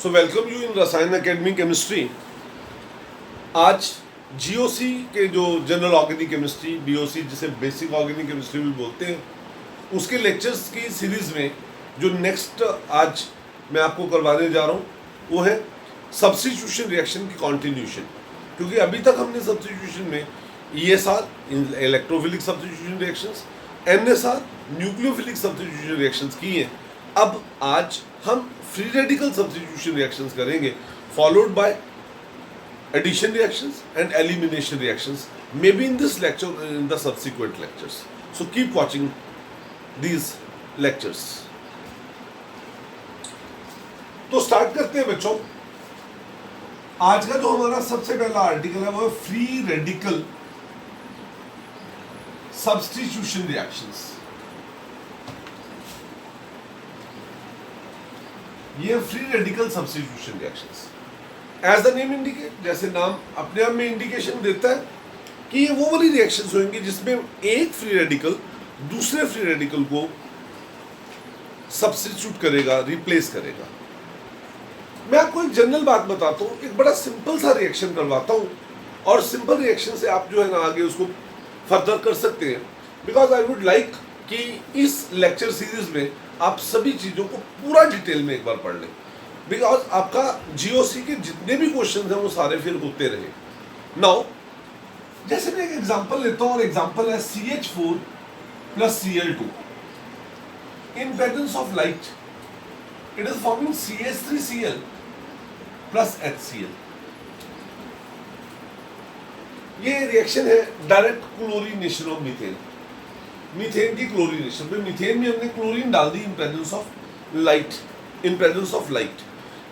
So welcome you in रसायन academy chemistry. आज GOC के जो जनरल ऑर्गेनिक केमिस्ट्री, बीओसी जिसे बेसिक ऑर्गेनिक केमिस्ट्री भी बोलते हैं, उसके लेक्चर्स की सीरीज में जो नेक्स्ट आज मैं आपको करवाने जा रहा हूँ वो है सब्स्टिट्यूशन रिएक्शन की कॉन्टिन्यूशन। क्योंकि अभी तक हमने सब्स्टिट्यूशन में ESR electrophilic substitution reactions, NSR nucleophilic substitution reactions की हैं। अब आज हम फ्री रेडिकल सब्स्टिट्यूशन रिएक्शंस करेंगे, followed by addition reactions and elimination reactions, maybe in this lecture or in the subsequent lectures. So keep watching these lectures. तो start करते हैं बच्चों। आज का जो हमारा सबसे पहला आर्टिकल है वो है फ्री रेडिकल सब्स्टिट्यूशन रिएक्शंस। ये free radical substitution reactions as the name indicate, जैसे नाम अपने आप में इंडिकेशन देता है कि ये वो वाली रिएक्शंस होंगी जिसमें एक फ्री रेडिकल दूसरे फ्री रेडिकल को सब्स्टिट्यूट करेगा, रिप्लेस करेगा। मैं आपको एक जनरल बात बताता हूँ, एक बड़ा सिंपल सा रिएक्शन करवाता हूँ और सिंपल रिएक्शन से आप जो है ना आगे उसको फर्दर कर सकते हैं। बिकॉज आई वुड लाइक कि इस लेक्चर सीरीज में आप सभी चीज़ों को पूरा डिटेल में एक बार पढ़ लें, बिकॉज आपका जीओसी के जितने भी क्वेश्चन हैं वो सारे फिर होते रहे। नाउ जैसे मैं एक एग्जांपल लेता हूँ और एग्जांपल है CH4 plus Cl2 in presence of light it is forming CH3Cl plus HCl। ये रिएक्शन है direct chlorination of methane, methane की क्लोरीनेशन में मीथेन में हमने क्लोरीन डाल दी in presence of light, in presence of light.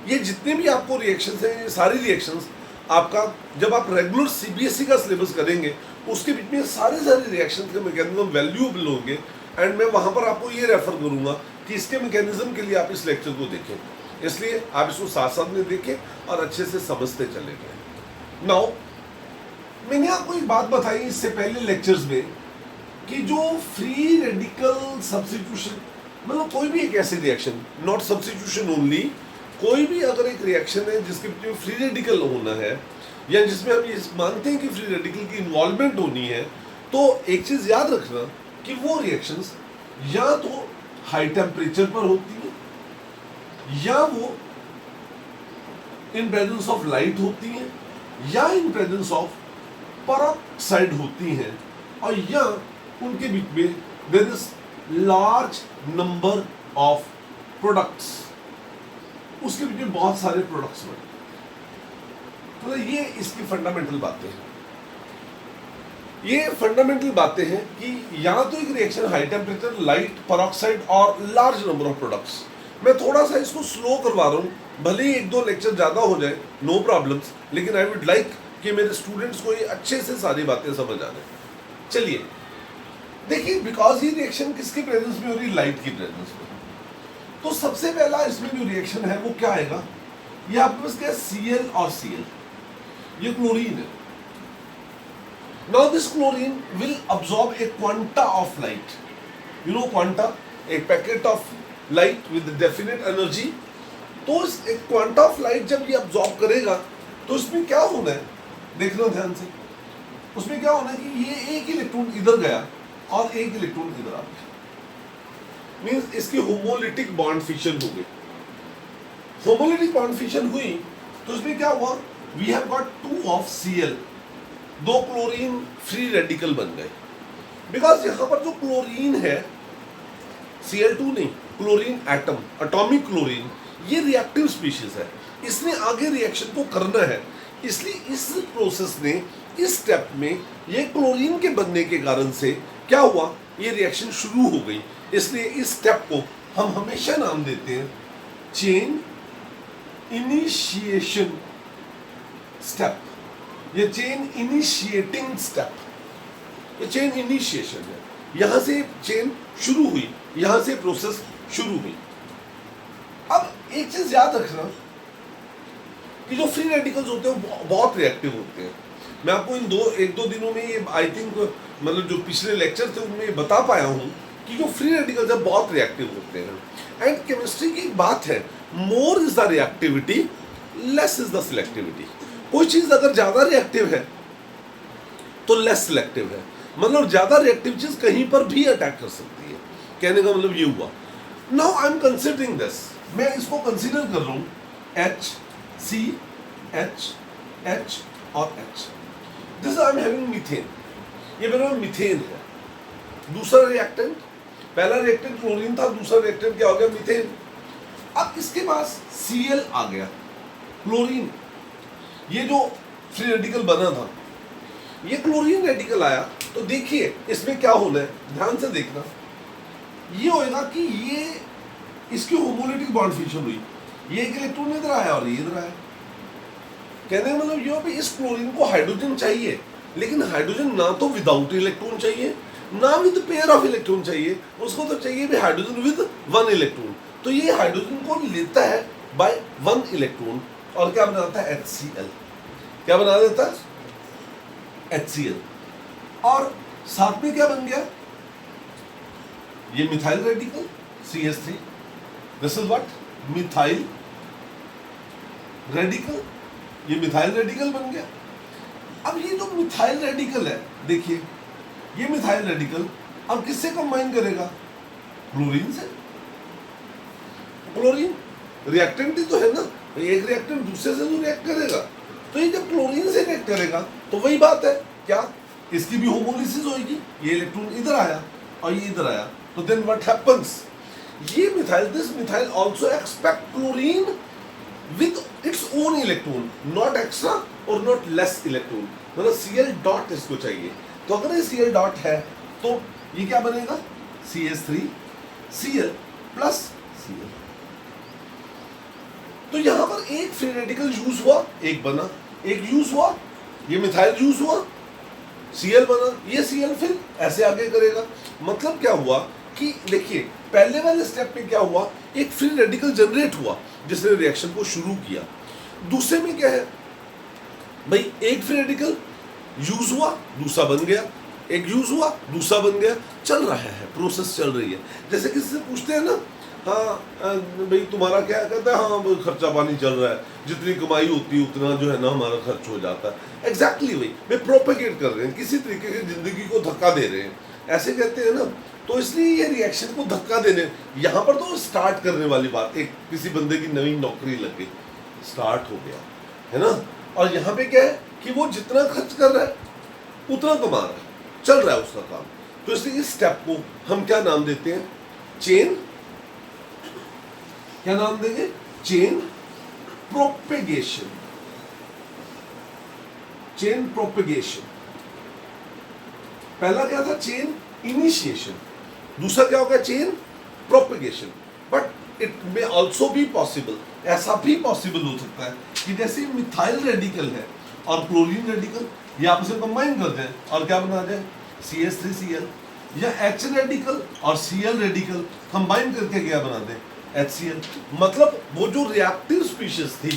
ये जितने भी आपको रिएक्शंस हैं, ये सारी रिएक्शंस आपका जब आप रेगुलर सीबीएसई का सिलेबस करेंगे उसके बीच में सारे रिएक्शंस के मैकेनिज्म वैल्यूएबल होंगे। एंड मैं वहाँ पर आपको ये रेफर करूँगा कि इसके मैकेनिज्म के लिए आप इस लेक्चर को देखें, इसलिए आप इसको साथ साथ में देखें और अच्छे से समझते चले गए। नाउ मैंने आपको एक बात बताई इससे पहले लेक्चर्स में कि जो फ्री रेडिकल सब्स्टिट्यूशन मतलब कोई भी एक ऐसी रिएक्शन, नॉट सब्स्टिट्यूशन ओनली, कोई भी अगर एक रिएक्शन है जिसके बीच में फ्री रेडिकल होना है या जिसमें हम ये मानते हैं कि फ्री रेडिकल की इन्वॉल्वमेंट होनी है, तो एक चीज याद रखना कि वो रिएक्शंस या तो हाई टेम्परेचर पर होती है या वो इन प्रेजेंस ऑफ लाइट होती है या इन प्रेजेंस ऑफ पेरोक्साइड होती हैं और या उनके बीच में there is large number of products, उसके बीच में बहुत सारे प्रोडक्ट्स बने। तो ये इसकी फंडामेंटल बातें हैं। ये फंडामेंटल बातें हैं कि या तो एक reaction high temperature, light, peroxide और लार्ज नंबर ऑफ प्रोडक्ट्स। मैं थोड़ा सा इसको स्लो करवा रहा हूँ, भले ही एक दो लेक्चर ज़्यादा हो जाए, नो प्रॉब्लम्स, लेकिन आई वुड लाइक कि मेरे स्टूडेंट्स को ये अच्छे से सारी बातें समझ आ जाए। चलिए देखिए, बिकॉज ये रिएक्शन किसके प्रेजेंस में हो रही है? लाइट की प्रेजेंस में। तो सबसे पहला इसमें जो रिएक्शन है वो क्या आएगा? ये आपके पास क्या है? Cl और Cl, ये क्लोरीन है। Now this chlorine will absorb a quanta of light, you know quanta, एक packet of light with definite energy. तो इस एक क्वांटा ऑफ लाइट जब ये अब्सॉर्ब करेगा तो इसमें क्या होना है, देखना ध्यान से। उसमें क्या होना है कि ये एक इलेक्ट्रॉन इधर गया और एक इलेक्ट्रॉन इधर आ गया, मीन्स इसकी होमोलिटिक बॉन्ड फिशन हो गई। होमोलिटिक बॉन्ड फिशन हुई तो इसमें क्या हुआ? वी हैव गॉट 2 ऑफ Cl, 2 क्लोरीन फ्री रेडिकल बन गए। बिकॉज यहां पर जो क्लोरीन है, Cl2 नहीं, क्लोरीन एटम, एटॉमिक क्लोरीन, ये रिएक्टिव स्पीशीज है, इसने आगे रिएक्शन को करना है। इसलिए इस प्रोसेस ने, इस स्टेप में ये क्लोरीन के बनने के कारण से क्या हुआ? ये रिएक्शन शुरू हो गई। इसलिए इस स्टेप को हम हमेशा नाम देते हैं चेन इनिशिएशन स्टेप। ये चेन इनिशिएटिंग स्टेप, ये चेन इनिशिएशन है। यहां से चेन शुरू हुई, यहां से प्रोसेस शुरू हुई। अब एक चीज याद रखना कि जो फ्री रेडिकल्स होते हैं वो बहुत रिएक्टिव होते हैं। मैं आपको इन एक दो दिनों में ये आई थिंक मतलब जो पिछले लेक्चर थे उनमें बता पाया हूँ कि जो फ्री रेडिकल्स है बहुत रिएक्टिव होते हैं। एंड केमिस्ट्री की एक बात है, more is the reactivity less is the selectivity. कोई चीज अगर ज्यादा रिएक्टिव है तो लेस सिलेक्टिव है, मतलब ज्यादा रिएक्टिव चीज कहीं पर भी अटैक कर सकती है। कहने का मतलब ये हुआ। Now I am considering this, मैं इसको कंसीडर कर रहा हूं H C H H और H। This I am having methane, ये मेरा मीथेन है। दूसरा रिएक्टेंट, पहला रिएक्टेंट क्लोरीन था, दूसरा रिएक्टेंट क्या हो गया, मीथेन। अब इसके पास Cl आ गया, क्लोरीन। ये जो फ्री रेडिकल बना था, ये क्लोरीन रेडिकल आया, तो देखिए इसमें क्या होना है, ध्यान से देखना। ये होएगा कि ये इसकी होमोलिटिक बॉन्ड फिशन हुई, ये एक इलेक्ट्रॉन इधर आया और ये इधर आया। कहने का मतलब ये भी इस क्लोरीन को हाइड्रोजन चाहिए, लेकिन हाइड्रोजन ना तो विदाउट इलेक्ट्रॉन चाहिए ना विद पेयर ऑफ इलेक्ट्रॉन चाहिए, उसको तो चाहिए भी हाइड्रोजन विद 1 इलेक्ट्रॉन। तो ये हाइड्रोजन को लेता है बाय 1 इलेक्ट्रॉन और क्या बनाता है, HCl। क्या बना देता है, HCl। और साथ में क्या बन गया, ये methyl radical CH3, this is what, methyl radical, ये मिथाइल रेडिकल बन गया। अब ये जो मिथाइल रेडिकल है, देखिए ये मिथाइल रेडिकल अब किससे कंबाइन करेगा, क्लोरीन से। क्लोरीन रिएक्टेंट ही तो है ना, एक रिएक्टेंट दूसरे से जो रिएक्ट करेगा, तो ये जब क्लोरीन से रिएक्ट करेगा तो वही बात है, क्या इसकी भी होमोलिसिस होगी, ये इलेक्ट्रॉन इधर आया और ये इधर आया, तो देन व्हाट हैपेंस, ये methyl, this methyl also expect chlorine with its own electron, not extra और नॉट लेस इलेक्ट्रॉन, मतलब Cl डॉट इसको चाहिए। तो अगर ये Cl डॉट है तो ये क्या बनेगा, CH3 Cl प्लस Cl। तो यहां पर एक फ्री रेडिकल यूज हुआ, एक बना, एक यूज हुआ, ये मिथाइल यूज हुआ, Cl बना, ये Cl फिर ऐसे आगे करेगा। मतलब क्या हुआ कि देखिए पहले वाले स्टेप में क्या हुआ, एक फ्री रेडिकल जनरेट हुआ जिसने रिएक्शन को शुरू किया। दूसरे में क्या है भाई, एक फ्री रेडिकल यूज हुआ, दूसरा बन गया, एक यूज हुआ, दूसरा बन गया, चल रहा है, प्रोसेस चल रही है। जैसे किसी से पूछते हैं ना, हाँ भाई तुम्हारा क्या, कहता है हाँ खर्चा पानी चल रहा है, जितनी कमाई होती है उतना जो है ना हमारा खर्च हो जाता है। एग्जैक्टली वही वे प्रोपेगेट कर रहे हैं, किसी तरीके की जिंदगी को धक्का दे रहे हैं, ऐसे कहते हैं ना। तो इसलिए ये रिएक्शन को धक्का देने, यहाँ पर तो स्टार्ट करने वाली बात, एक किसी बंदे की नई नौकरी लग गई, स्टार्ट हो गया है ना, और यहाँ पे क्या है कि वो जितना खर्च कर रहा है उतना कमा रहा है, चल रहा है उसका काम। तो इसलिए इस स्टेप को हम क्या नाम देते हैं, चेन, क्या नाम देंगे, चेन प्रोपेगेशन, चेन प्रोपेगेशन। पहला क्या था, चेन इनिशिएशन, दूसरा क्या होगा, chain propagation. But it may also be possible, ऐसा भी पॉसिबल हो सकता है कि जैसे मिथाइल रेडिकल है और क्लोरीन रेडिकल, ये आपस में कंबाइन कर दें और क्या बना जाए, CH3Cl, या H रेडिकल और Cl रेडिकल कंबाइन करके क्या बना दें, HCl। मतलब वो जो रिएक्टिव स्पीशीज थी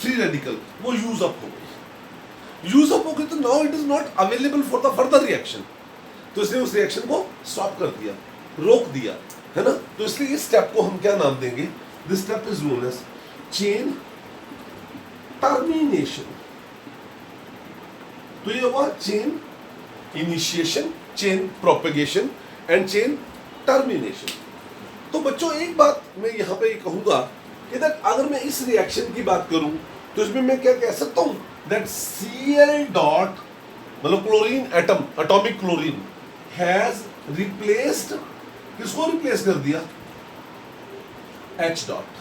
फ्री रेडिकल, वो यूज अप हो गई, यूज अप हो गई, तो now it is not available for the further reaction. तो इसने उस रिएक्शन को स्टॉप कर दिया, रोक दिया, है ना। तो इसलिए इस स्टेप को हम क्या नाम देंगे, this step is known as chain termination. तो ये हुआ chain initiation, chain propagation and chain termination. तो बच्चों एक बात मैं यहां पे कहूंगा कि अगर मैं इस रिएक्शन की बात करूं तो इसमें मैं क्या कह सकता हूं, दैट Cl डॉट, मतलब chlorine atom, atomic chlorine has replaced, किसको रिप्लेस कर दिया, H डॉट।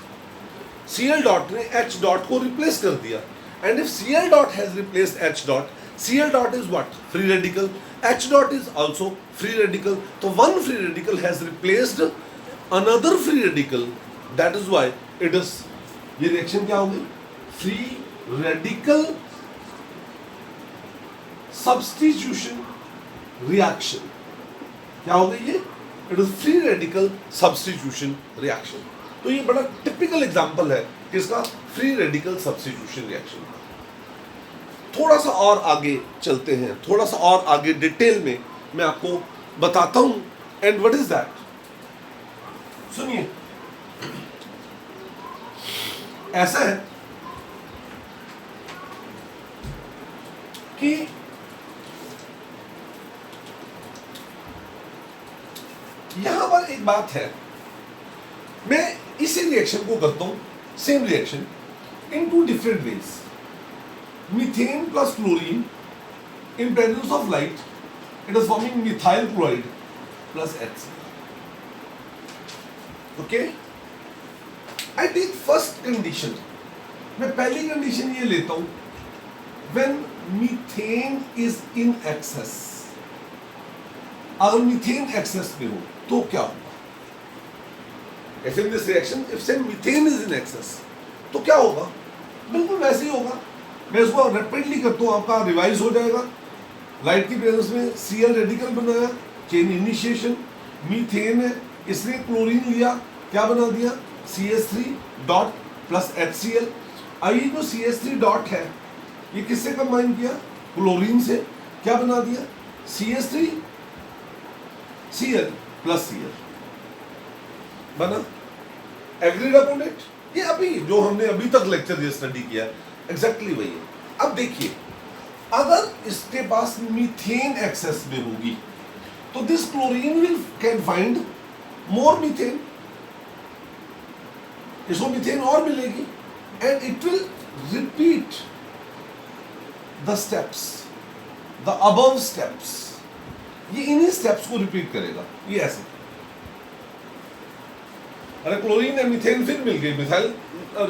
Cl डॉट ने H डॉट को रिप्लेस कर दिया। And if Cl dot has replaced H dot, Cl dot is what? Free radical. H dot is also free radical. So one free radical has replaced another free radical. That is why it is, ये reaction क्या होगी, free radical substitution reaction। क्या होगा ये, it is free radical substitution reaction। तो ये बड़ा typical example है किसका, फ्री रेडिकल सब्स्टिट्यूशन रिएक्शन का। थोड़ा सा और आगे चलते हैं, थोड़ा सा और आगे डिटेल में मैं आपको बताता हूं एंड व्हाट इज दैट? सुनिए, ऐसा है कि यहां पर एक बात है, मैं इसी रिएक्शन को करता हूं, same reaction in two different ways. Methane plus chlorine in presence of light, it is forming methyl chloride plus HCl. Okay? I take first condition. मैं पहली कंडीशन ये लेता हूं, when methane is in excess. अगर methane access में हो तो क्या होगा? If in this reaction, if say methane is in excess, तो क्या होगा? बिल्कुल वैसे ही होगा. मैं इसको रैपिडली करता हूं, आपका रिवाइज हो जाएगा. लाइट की प्रेजेंस में Cl रेडिकल बनाया, चेन इनिशिएशन, मीथेन है, इसने क्लोरीन लिया, क्या बना दिया? CH3 dot plus HCl. आई जो CH3 डॉट है ये किससे कंबाइन किया? क्लोरीन से, क्या बना दिया? CH3 Cl प्लस Cl बना. Agreed upon it? ये अभी जो हमने अभी तक लेक्चर ये स्टडी किया एग्जैक्टली वही है. अब देखिए, अगर इसके पास मीथेन एक्सेस में होगी तो this chlorine will can find more methane, इसको मीथेन और मिलेगी and it will repeat the steps, the above steps. ये इन्हीं स्टेप्स को रिपीट करेगा. ये ऐसे, अरे क्लोरीन है, मीथेन फिर मिल गई, मिथाइल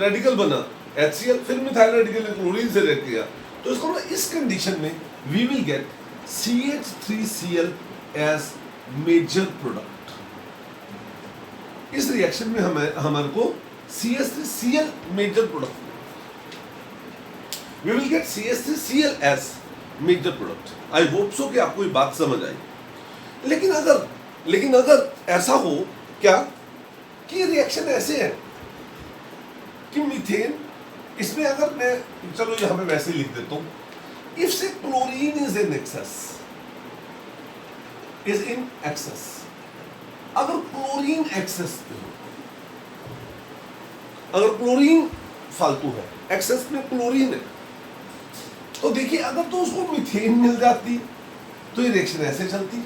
रेडिकल बना, HCl, फिर मिथाइल रेडिकल ने क्लोरीन से रिएक्ट किया. तो इसको इस कंडीशन में we will get CH3Cl as major product. इस रिएक्शन में हमारे को CH3Cl major product, we will get CH3Cl as major product. I hope so कि आपको ये बात समझ आई. लेकिन अगर ऐसा हो क्या कि रिएक्शन ऐसे है कि मीथेन, इसमें अगर मैं, चलो यहां पे वैसे लिख देता हूं, इफ से क्लोरीन इज इन एक्सेस, अगर क्लोरीन एक्सेस पे हो, अगर क्लोरीन फालतू है, एक्सेस में क्लोरीन है, तो देखिए अगर तो उसको मीथेन मिल जाती तो ये रिएक्शन ऐसे चलती.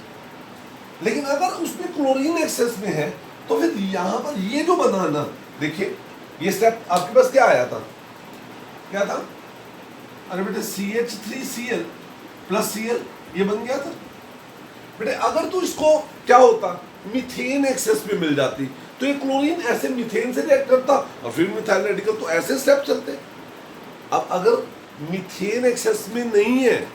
लेकिन अगर उसमें क्लोरीन एक्सेस में है तो फिर यहां पर ये जो बना ना, देखिए ये स्टेप आपके पास क्या आया था, क्या था? अरे बेटे CH3Cl प्लस Cl ये बन गया था. बेटे अगर तो इसको क्या होता, मीथेन एक्सेस में मिल जाती तो ये क्लोरीन ऐसे मीथेन से रिएक्ट करता और फिर मिथाइल रेडिकल, तो ऐसे स्टेप चलते. अब अगर मीथेन एक्सेस में नहीं है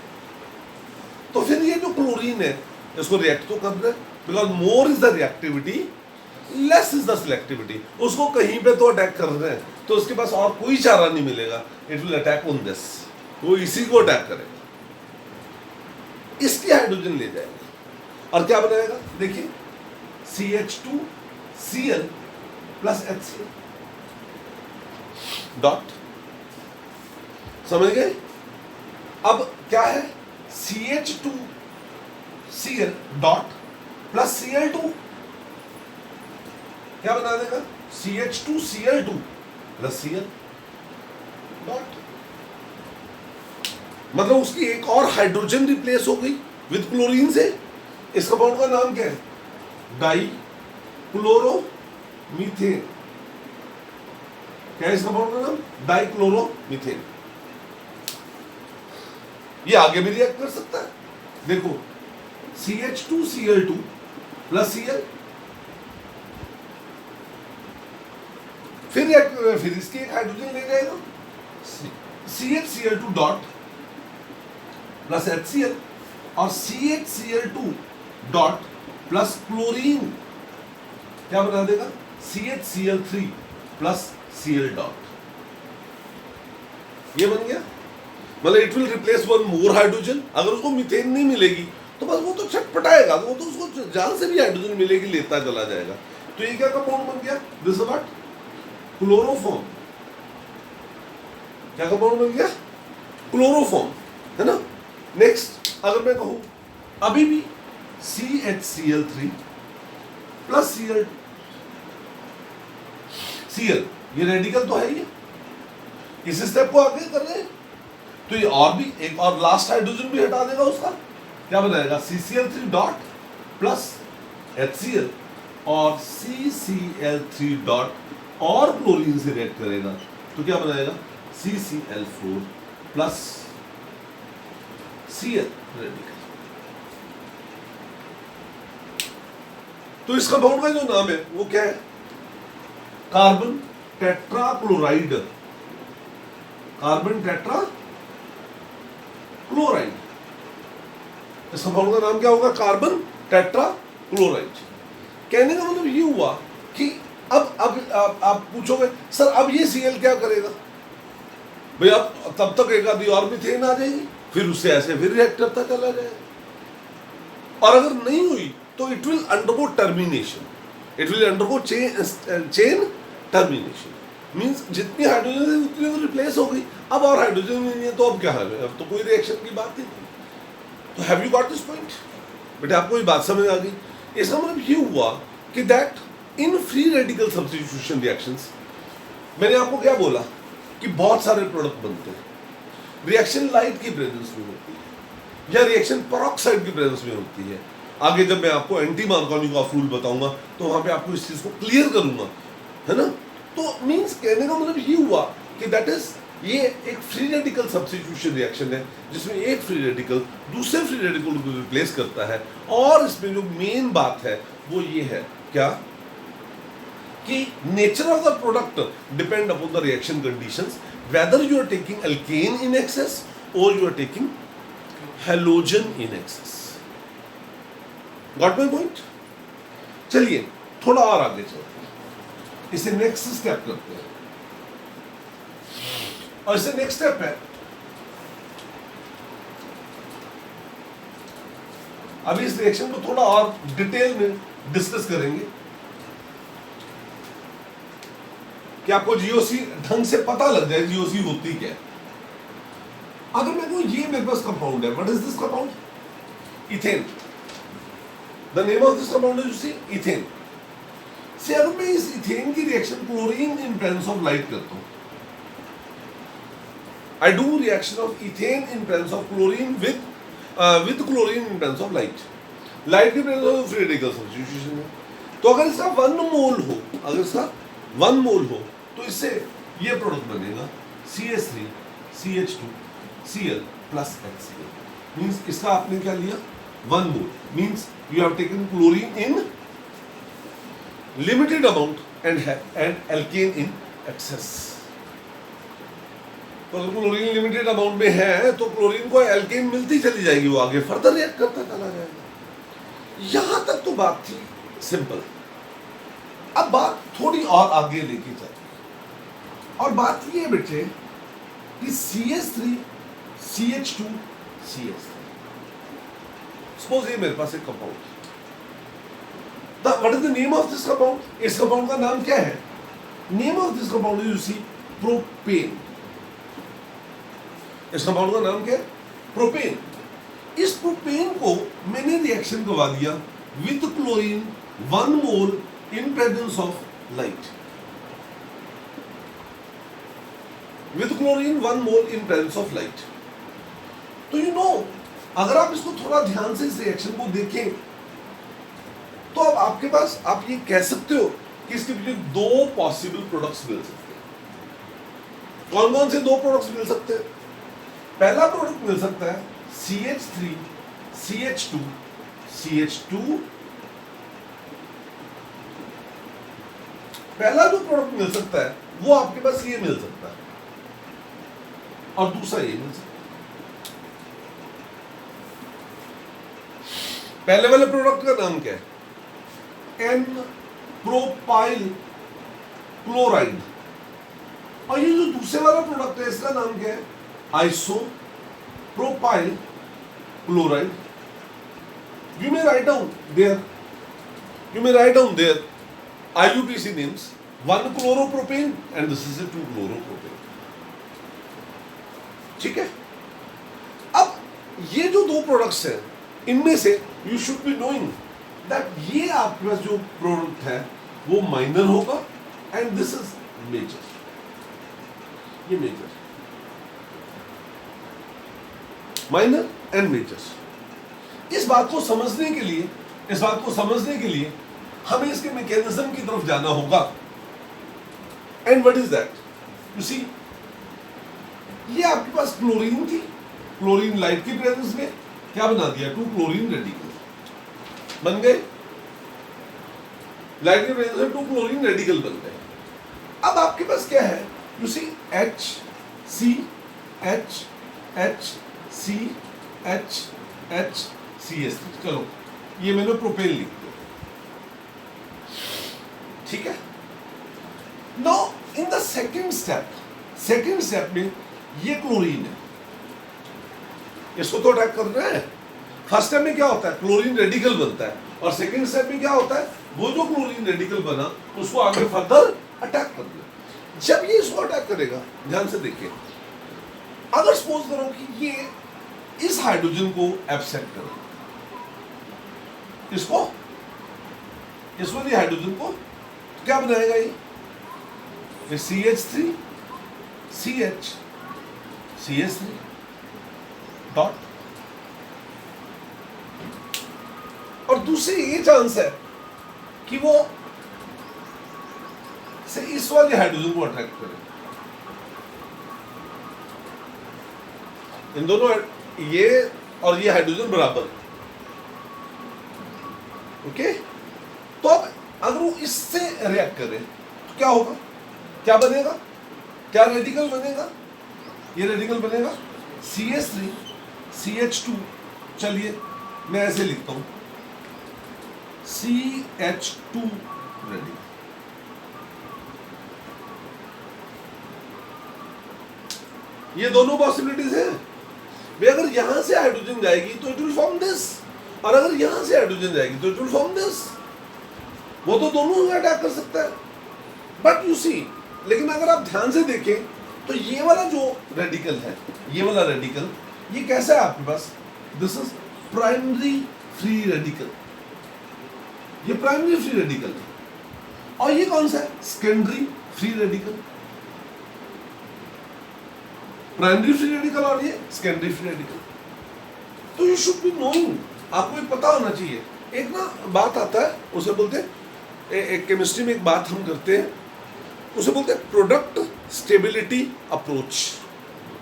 तो फिर ये जो क्लोरीन है इसको रिएक्ट तो कर रहे, because more is the reactivity, less is the selectivity. उसको कहीं पे तो अटैक कर रहे हैं, तो उसके पास और कोई चारा नहीं मिलेगा. It will attack on this, वो इसी को अटैक करेगा, इसकी हाइड्रोजन ले जाएगा और क्या बनाएगा? देखिए CH2Cl प्लस HCl डॉट. समझ गए? अब क्या है? CH2Cl डॉट प्लस Cl2 क्या बना देगा? CH2Cl2 plus Cl dot. मतलब उसकी एक और हाइड्रोजन रिप्लेस हो गई विद क्लोरीन से. इस कंपाउंड का नाम क्या है? Die chloro methane. क्या है इस कंपाउंड का नाम? Die chloro methane. ये आगे भी रिएक्ट कर सकता है. देखो CH2Cl2 प्लस Cl, फिर इसकी एक हाइड्रोजन ले जाएगा, CHCl2 डॉट प्लस HCl और CHCl2 डॉट प्लस क्लोरीन क्या बना देगा? CHCl3 plus Cl dot. ये बन गया. मतलब it will replace one more hydrogen. अगर उसको मीथेन नहीं मिलेगी तो बस वो तो छटपटाएगा, वो तो उसको जहां से भी हाइड्रोजन मिलेगी लेता चला जाएगा. तो ये क्या कंपाउंड बन गया? This is what? क्लोरोफॉर्म. क्या कंपाउंड बन गया? क्लोरोफॉर्म, है ना. नेक्स्ट अगर मैं कहूं अभी भी CHCl3 प्लस Cl2। Cl ये रेडिकल तो है ही, इस स्टेप को आगे कर रहे हैं तो ये और भी एक और लास्ट हाइड्रोजन भी हटा देगा उसका, क्या बनाएगा CCl3 डॉट प्लस HCl और CCl3 डॉट और क्लोरीन से रिएक्ट करेगा तो क्या बनाएगा CCl4 प्लस Cl रेडिकल। तो इस कंपाउंड का जो नाम है वो क्या है, carbon tetrachloride. Carbon tetra chloride, इस कंपाउंड का नाम क्या होगा, कार्बन टेट्रा क्लोराइड। कहने का मतलब ये हुआ कि अब आप पूछोगे सर अब ये Cl क्या करेगा, भाई अब तब तक एक आधी और मीथेन आ जाएगी, फिर उससे ऐसे फिर रिएक्ट करता चला जाएगा, और अगर नहीं हुई तो it will undergo termination, it will undergo chain termination, means जितनी हाइड्रोजन है उतनी तो रिप्लेस हो गई, अब और हाइड्रोजन नहीं है तो अब क्या है, अब तो कोई रिएक्शन की बात ही नहीं। तो have you got this point, बेटा आपको ये बात समझ आ गई। इसका मतलब ये हुआ कि that in free radical substitution reactions, मैंने आपको क्या बोला कि बहुत सारे प्रोडक्ट बनते हैं, रिएक्शन लाइट की प्रेजेंस में होती है या रिएक्शन पेरोक्साइड की प्रेजेंस में होती है। आगे जब मैं आपको एंटी मार्कोनी का रूल बताऊंगा तो वहां पे आपको इस चीज को क्लियर करूंगा, है ना। तो मींस कहने का मतलब ये हुआ कि दैट इज ये एक फ्री रेडिकल सब्स्टिट्यूशन रिएक्शन है जिसमें एक फ्री रेडिकल दूसरे फ्री रेडिकल को रिप्लेस करता है, और इसमें जो मेन बात है वो ये है क्या कि nature of the product depend upon the reaction conditions, whether you are taking alkane in excess और you are taking halogen in excess. Got my point. चलिए थोड़ा और आगे चलते हैं, इसे नेक्स्ट स्टेप करते हैं, और इसे नेक्स्ट स्टेप है, अभी इस रिएक्शन को थोड़ा और डिटेल में डिस्कस करेंगे कि आपको जीओसी ढंग से पता लग जाए जीओसी होती क्या है। अगर मैं कहूं ये मेरे पास कंपाउंड है, what is this compound, ethane, the name of this compound is ethane. से अगर मैं इस इथेन की reaction chlorine in presence of light करता हूं, I do reaction of ethane in presence of chlorine with chlorine in presence of light. Light की presence of free radical substitution है। तो अगर इसका 1 मोल हो, अगर इसका 1 मोल हो तो इससे ये प्रोडक्ट बनेगा CH3 CH2 Cl plus HCl। Means इसका आपने क्या लिया 1 मोल, means you have taken chlorine in limited amount and alkane in excess। तो अगर क्लोरीन लिमिटेड अमाउंट में है तो क्लोरीन को एल्केन मिलती चली जाएगी, वो आगे फर्दर रिएक्ट करता चला जाएगा। यहां तक तो बात थी सिंपल। अब बात थोड़ी और आगे लेके चलते हैं, और बात ये बेटे कि CH3 CH2 CH3, सपोज ये मेरे पास एक compound, what is the name of this compound, इस कंपाउंड का नाम क्या है, name of this compound is you see propane. इस कंपाउंड का नाम क्या है, प्रोपेन। इस प्रोपेन को मैंने रिएक्शन करवा दिया with chlorine 1 mole in presence of light, with chlorine 1 mole in presence of light. तो यू नो अगर आप इसको थोड़ा ध्यान से इस रिएक्शन को देखें तो अब आपके पास आप ये कह सकते हो कि इसके पीछे 2 पॉसिबल प्रोडक्ट्स मिल सकते हैं। कौन कौन से 2 प्रोडक्ट्स मिल सकते हैं, पहला प्रोडक्ट मिल सकता है CH3 CH2 CH2, पहला जो प्रोडक्ट मिल सकता है वो आपके पास ये मिल सकता है, और दूसरा ये मिल सकता है। पहले वाले प्रोडक्ट का नाम क्या है, N प्रोपाइल क्लोराइड, और ये जो दूसरे वाला प्रोडक्ट है इसका नाम क्या है, isopropyl chloride। You may write down there IUPAC names, 1 chloropropane and this is a 2 chloropropane। ठीक है। अब ये जो 2 प्रोडक्ट्स हैं इनमें से you should be knowing that ये आपके पास जो प्रोडक्ट है वो माइनर होगा एंड दिस इज मेजर, ये मेजर, माइनर एंड मेजर। इस बात को समझने के लिए हमें इसके मैकेनिज्म की तरफ जाना होगा। And what is that? You see, ये आपके पास क्लोरीन थी, क्लोरीन लाइट की प्रेजेंस में क्या बना दिया? 2 क्लोरीन रेडिकल बन गए, लाइट की प्रेजेंस में 2 क्लोरीन रेडिकल बन गए। अब आपके पास क्या है? You see H C H H C H H CS3। चलो ये मैंने प्रोपेन लिख दिया, ठीक है। Now in the second step में ये क्लोरीन है, इसको तो अटैक करना है। फर्स्ट स्टेप में क्या होता है? क्लोरीन रेडिकल बनता है, और सेकेंड स्टेप में क्या होता है? वो जो क्लोरीन रेडिकल बना उसको आगे फर्दर अटैक कर दिया। जब ये इसको अटैक करेगा, ध्यान से देखिए, अगर सपोज करो कि ये इस हाइड्रोजन को एब्सेंट करे, इसको इस वाली हाइड्रोजन को, तो क्या बनाएगा ये? CH3 CH CS3 डॉट, और दूसरी ये चांस है कि वो से इस वाले हाइड्रोजन को अट्रैक्ट करे। इन दोनों, ये और ये हाइड्रोजन बराबर, ओके। तो अब अगर वो इससे रिएक्ट करे तो क्या होगा? क्या बनेगा? क्या रेडिकल बनेगा? ये रेडिकल बनेगा CS3 CH2, चलिए मैं ऐसे लिखता हूं, CH2 रेडिकल। ये दोनों पॉसिबिलिटीज हैं। वे अगर यहां से हाइड्रोजन जाएगी तो इट विल फॉर्म दिस, और अगर यहां से हाइड्रोजन जाएगी तो इट विल फॉर्म दिस। वो तो दोनों ही अटैक कर सकता है। बट यू सी, लेकिन अगर आप ध्यान से देखें तो ये वाला जो रेडिकल है, ये वाला रेडिकल, ये कैसा है आपके पास? This is primary free radical, ये प्राइमरी फ्री रेडिकल है। और ये कौन सा है? Secondary free radical. Primary free radical और ये सेकेंडरी फ्री रेडिकल। तो यू शुड बी नोइंग, आपको ये पता होना चाहिए। एक ना बात आता है, उसे बोलते हैं, एक केमिस्ट्री में एक बात हम करते हैं, उसे बोलते हैं प्रोडक्ट स्टेबिलिटी अप्रोच।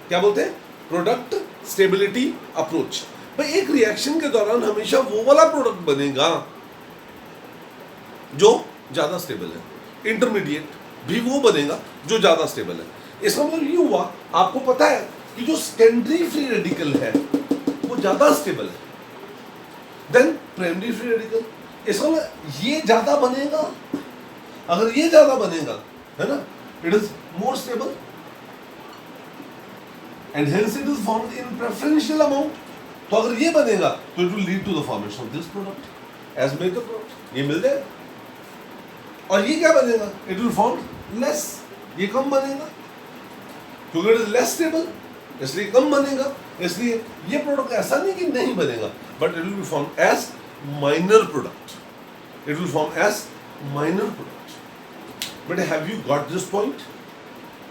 क्या बोलते हैं? Product stability approach. भाई एक रिएक्शन के दौरान हमेशा वो वाला प्रोडक्ट बनेगा जो ज्यादा स्टेबल है, इंटरमीडिएट भी वो बनेगा जो ज्यादा स्टेबल है। इसका मतलब ये हुआ, आपको पता है कि जो सेकेंडरी फ्री रेडिकल है वो ज्यादा स्टेबल है देन प्राइमरी फ्री रेडिकल। इसका मतलब ये ज्यादा बनेगा, अगर ये ज्यादा बनेगा, है ना, it is more stable and hence it is formed in preferential amount. तो अगर ये बनेगा तो it will lead to the formation of this product as major product, ये मिल जाएगा। और ये क्या बनेगा? इट विल फॉर्म लेस, ये कम बनेगा क्योंकि इट इज लेस स्टेबल, इसलिए कम बनेगा। इसलिए ये प्रोडक्ट ऐसा नहीं कि नहीं बनेगा, but it will be form as minor product, it will form as minor product. But have you got this point?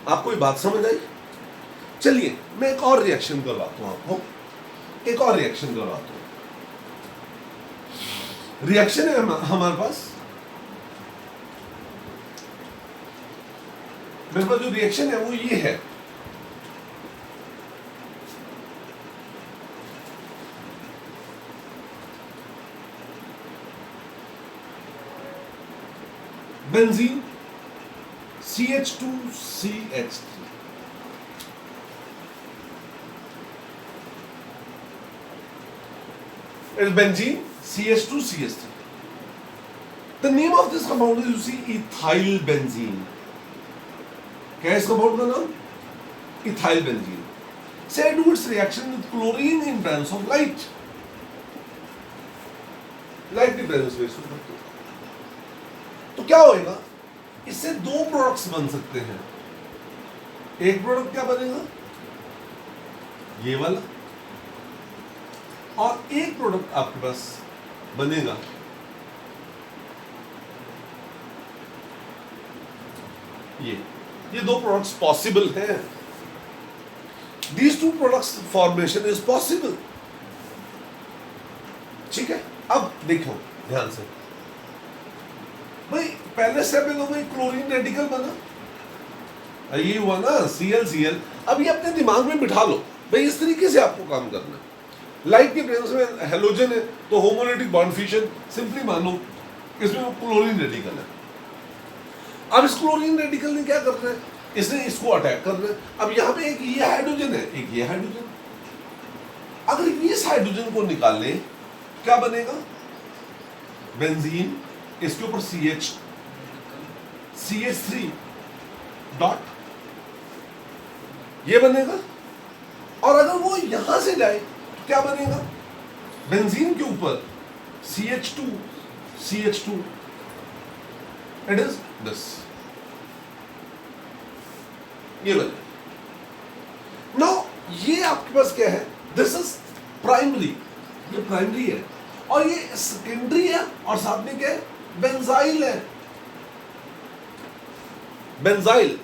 आपको ये बात समझ आई? चलिए मैं एक और रिएक्शन करवाता हूं आपको, एक और रिएक्शन करवाता हूं। रिएक्शन है हमारे पास, मेरे पास जो रिएक्शन है वो ये है, benzene CH2CH3। It is benzene CH2CH3. The name of this compound is, you see, ethyl benzene. क्या है इस कंपाउंड का नाम? Ethyl benzene. Say do its reaction with chlorine in presence of light. Light की प्रेजेंस में इसको करते हैं तो क्या होएगा? इससे दो प्रोडक्ट्स बन सकते हैं। एक प्रोडक्ट क्या बनेगा? ये वाला, और एक प्रोडक्ट आपके पास बनेगा ये दो प्रोडक्ट्स पॉसिबल हैं. These two products formation is possible. ठीक है. अब देखो ध्यान से भाई, पहले स्टेप में तो भाई क्लोरीन रेडिकल बना, ये हुआ ना Cl. अब ये अपने दिमाग में बिठा लो भाई, इस तरीके से आपको काम करना है. लाइट के प्रेजेंस में हेलोजन है तो होमोलिटिक बॉन्ड फिशन, सिंपली मानो इसमें क्लोरीन रेडिकल है. अब इस क्लोरीन रेडिकल ने क्या करना है, इसने इसको अटैक करना है. अब यहाँ पे एक ये हाइड्रोजन है, एक ये हाइड्रोजन. अगर इस हाइड्रोजन को निकाल ले क्या बनेगा, बेंजीन, इसके ऊपर CH3 डॉट, ये बनेगा. और अगर वो यहां से जाए तो क्या बनेगा, बेंजीन के ऊपर CH2, इट इज दिस, ये बने. नाउ ये आपके पास क्या है, दिस इज प्राइमरी, ये प्राइमरी है, और ये सेकेंडरी है, और साथ में क्या है, बेंजाइल है. बेंजाइल,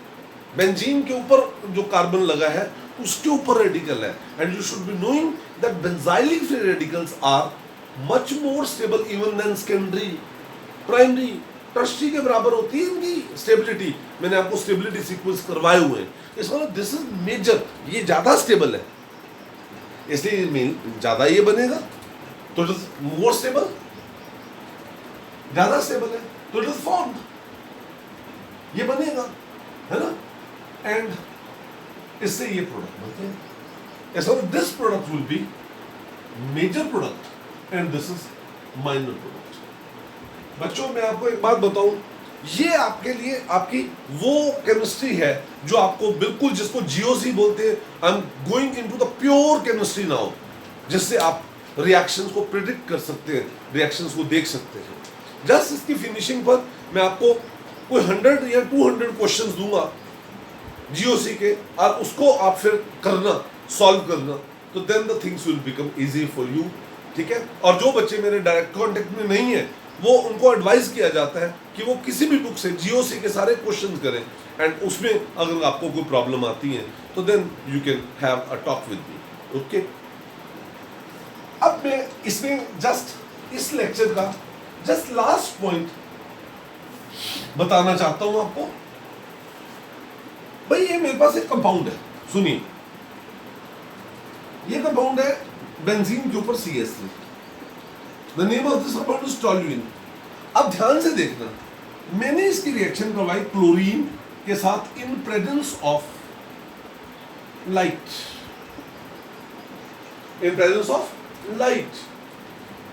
बेंजीन के ऊपर जो कार्बन लगा है उसके ऊपर रेडिकल है. And you should be knowing that benzylic free radicals are much more stable even than secondary. Primary tertiary के बराबर होती है इनकी स्टेबिलिटी. मैंने आपको स्टेबिलिटी सीक्वेंस करवाए हुए हैं. इसका मतलब दिस इज मेजर, ये ज्यादा स्टेबल है, इसलिए ज्यादा ये बनेगा तो इट इज मोर स्टेबल. ज्यादा स्टेबल है तो इट इज फॉर्म्ड, ये बनेगा, है ना. एंड इससे ये प्रोडक्ट बनते हैं. ऐसा this product will be major product and this is minor product. बच्चों मैं आपको एक बात बताऊं, ये आपके लिए आपकी वो केमिस्ट्री है जो आपको बिल्कुल, जिसको जीओसी बोलते हैं. I am going into the pure chemistry now, जिससे आप रिएक्शंस को प्रिडिक्ट कर सकते हैं, रिएक्शंस को देख सकते हैं. जस्ट इसकी फिनिशिंग पर मैं आपको कोई 100 या 200 क्वेश्चंस दूंगा जीओसी के, और उसको आप फिर करना, सॉल्व करना, तो then the things will become easy for you. ठीक है. और जो बच्चे मेरे डायरेक्ट कांटेक्ट में नहीं है, वो उनको एडवाइस किया जाता है कि वो किसी भी बुक से जीओसी के सारे क्वेश्चंस करें, एंड उसमें अगर आपको कोई प्रॉब्लम आती है तो then you can have a talk with me. Okay. अब मैं इसमें जस्ट इस लेक्चर का जस्ट लास्ट पॉइंट बताना चाहता हूं आपको. भाई ये मेरे पास एक कंपाउंड है, सुनिए. ये कंपाउंड है बेंजीन के ऊपर CH3. The name of this compound is toluene. अब ध्यान से देखना, मैंने इसकी रिएक्शन करवाई क्लोरीन के साथ इन presence of light, in presence of light.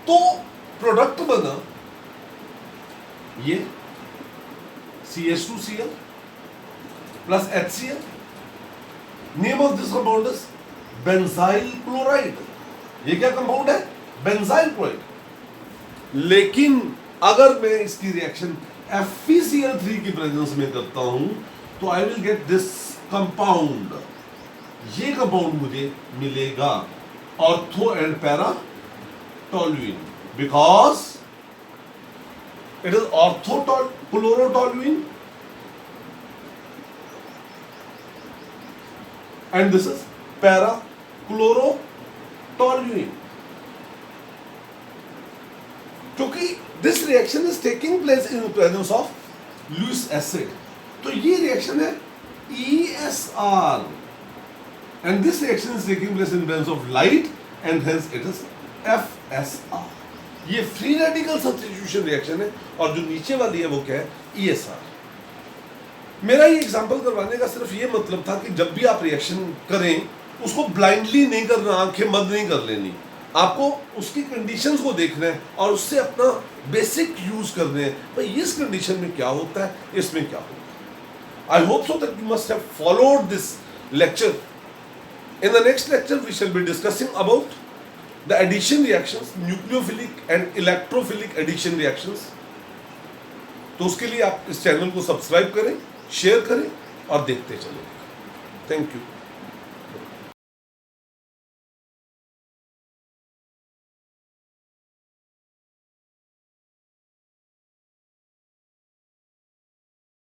तो प्रोडक्ट बना ये CH2Cl plus HCl. Name of this compound is benzyl chloride. ये क्या कंपाउंड है, बेंजाइल क्लोराइड. लेकिन अगर मैं इसकी रिएक्शन FeCl3 की प्रेजेंस में करता हूं तो I will get this compound. ये कंपाउंड मुझे मिलेगा ortho and para toluene, because it is ortho chlorotoluene and this is para chlorotoluene. क्योंकि this reaction is taking place in presence of Lewis acid, तो ये रिएक्शन है ESR, and this reaction is taking place in presence of light, and hence it is FSR. ये free radical substitution reaction है, और जो नीचे वाली है वो क्या है, ESR. मेरा ये एग्जांपल करवाने का सिर्फ ये मतलब था कि जब भी आप रिएक्शन करें उसको ब्लाइंडली नहीं करना, आंखें बंद नहीं कर लेनी. आपको उसकी कंडीशंस को देखना है और उससे अपना बेसिक यूज करने हैं. भाई इस कंडीशन में क्या होता है, इसमें क्या होता है. I hope so that you must have followed this lecture. In the next lecture we shall be discussing about the addition reactions, nucleophilic and electrophilic addition reactions. तो उसके लिए आप इस चैनल को सब्सक्राइब करें, शेयर करें और देखते चलें. Thank you.